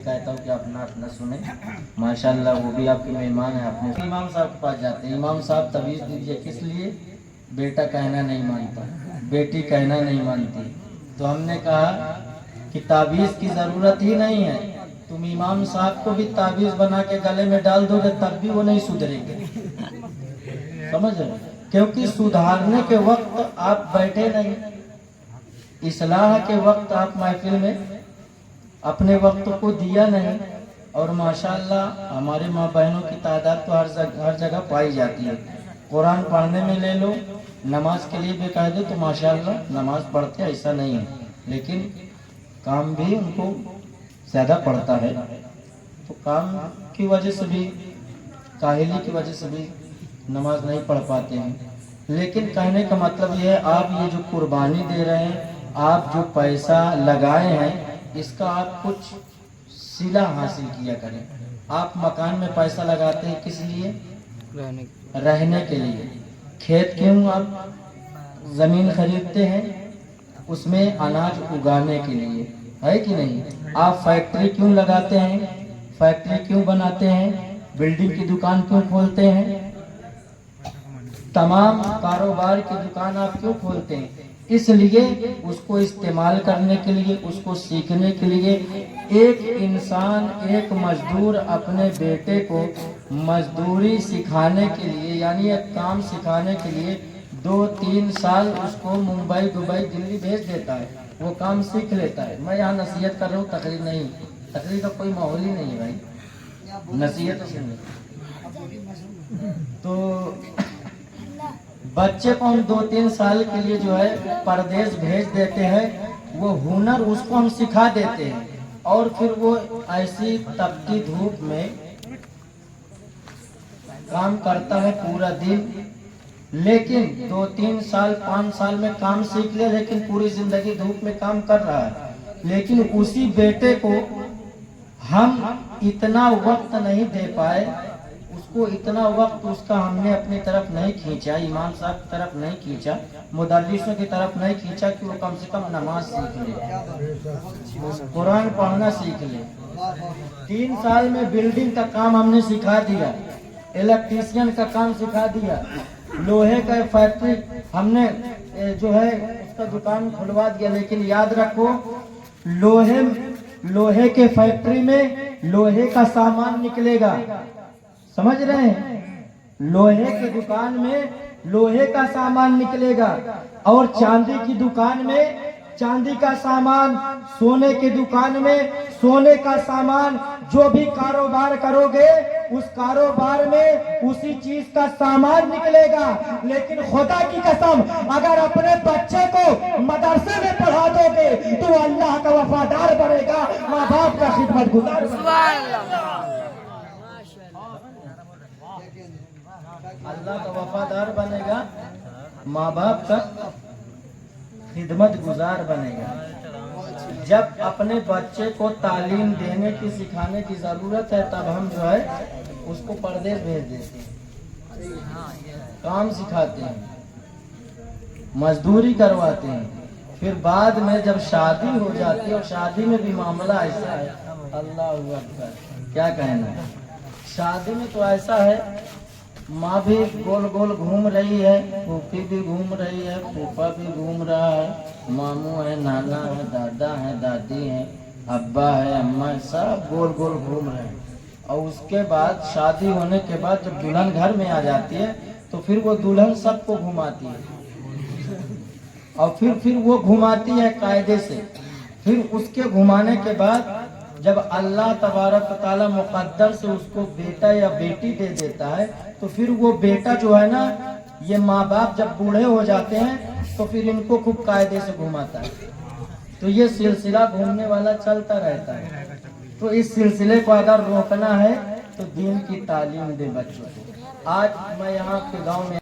कहता हूँ कि अपना अपना सुने। माशाल्लाह वो भी आपके मेहमान हैं। अपने इमाम साहब के पास जाते हैं, इमाम साहब तवीज़ दीजिए। किस लिए? बेटा कहना नहीं मानता, बेटी कहना नहीं मानती। तो हमने कहा कि ताबीज़ की ज़रूरत ही नहीं है, तुम इमाम साहब को भी ताबीज़ बना के गले में डाल दोगे तब भी वो नहीं सुधरेंगे। समझ रहे? क्योंकि सुधारने के वक्त आप बैठे नहीं, इस्लाह के वक्त आप महफिल में अपने वक्त को दिया नहीं। और माशाल्लाह हमारे माँ बहनों की तादाद तो हर जगह पाई जाती है। कुरान पढ़ने में ले लो, नमाज के लिए भी कह दो तो माशाल्लाह नमाज पढ़ते, ऐसा नहीं है, लेकिन काम भी उनको ज़्यादा पड़ता है। तो काम की वजह से भी, काहिली की वजह से भी नमाज नहीं पढ़ पाते हैं। लेकिन कहने का मतलब ये है, आप ये जो कुर्बानी दे रहे हैं, आप जो पैसा लगाए हैं, इसका आप कुछ सिला हासिल किया करें। आप मकान में पैसा लगाते हैं किस लिए? रहने के लिए। खेत क्यों आप जमीन खरीदते हैं? उसमें अनाज उगाने के लिए, है कि नहीं? आप फैक्ट्री क्यों लगाते हैं? फैक्ट्री क्यों बनाते हैं? बिल्डिंग की दुकान क्यों खोलते हैं? तमाम कारोबार की दुकान आप क्यों खोलते हैं? इसलिए उसको इस्तेमाल करने के लिए, उसको सीखने के लिए। एक इंसान, एक मजदूर अपने बेटे को मजदूरी सिखाने के लिए, यानी एक काम सिखाने के लिए 2-3 साल उसको मुंबई, दुबई, दिल्ली भेज देता है, वो काम सीख लेता है। मैं यहाँ नसीहत कर रहा हूँ, तकरीर नहीं, तकरीर का कोई माहौल ही नहीं है भाई, नसीहत सुनने। तो बच्चे को हम 2-3 साल के लिए जो है परदेश भेज देते हैं, वो हुनर उसको हम सिखा देते हैं, और फिर वो ऐसी तपती धूप में काम करता है पूरा दिन। लेकिन 2-3 साल 5 साल में काम सीख ले, लेकिन पूरी जिंदगी धूप में काम कर रहा है। लेकिन उसी बेटे को हम इतना वक्त नहीं दे पाए, उसको इतना वक्त उसका हमने अपनी तरफ नहीं खींचा, इमाम साहब की तरफ नहीं खींचा, मुदर्रिसों की तरफ नहीं खींचा कि वो कम से कम नमाज सीख ले, कुरान पढ़ना सीख ले। 3 साल में बिल्डिंग का काम हमने सिखा दिया, इलेक्ट्रीशियन का काम सिखा दिया, लोहे का फैक्ट्री हमने जो है उसका दुकान खुलवा दिया। लेकिन याद रखो, लोहे के फैक्ट्री में लोहे का सामान निकलेगा, समझ रहे हैं? लोहे की दुकान में लोहे का सामान निकलेगा, और चांदी की दुकान में चांदी का सामान, सोने की दुकान में सोने का सामान। जो भी कारोबार करोगे उस कारोबार में उसी चीज का सामान निकलेगा। लेकिन खुदा की कसम, अगर अपने बच्चे को मदरसे में पढ़ा दोगे तो अल्लाह का वफादार बनेगा, माँ बाप का खिदमतगुजार बनेगा। अल्लाह का वफादार बनेगा, माँ बाप का खिदमत गुजार बनेगा। जब अपने बच्चे को तालीम देने की, सिखाने की जरूरत है, तब हम जो है उसको परदेश भेज देते हैं, काम सिखाते हैं, मजदूरी करवाते हैं। फिर बाद में जब शादी हो जाती है, और शादी में भी मामला ऐसा है, अल्लाह अकबर, क्या कहना। शादी में तो ऐसा है, माँ भी गोल गोल घूम रही है, फूफी भी घूम रही है, फूफा भी घूम रहा है, मामू है, नाना है, दादा है, दादी है, अब्बा है, अम्मा है, सब गोल गोल घूम रहे हैं। और उसके बाद शादी होने के बाद जब दुल्हन घर में आ जाती है, तो फिर वो दुल्हन सबको घुमाती है, और फिर वो घुमाती है कायदे से। फिर उसके घुमाने के बाद जब अल्लाह तबारक ताला मुकद्दर से उसको बेटा या बेटी दे देता है, तो फिर वो बेटा जो है ना, ये माँ बाप जब बूढ़े हो जाते हैं तो फिर इनको खूब कायदे से घुमाता है। तो ये सिलसिला घूमने वाला चलता रहता है। तो इस सिलसिले को अगर रोकना है तो दीन की तालीम दे बच्चों को। आज मैं यहाँ के गाँव में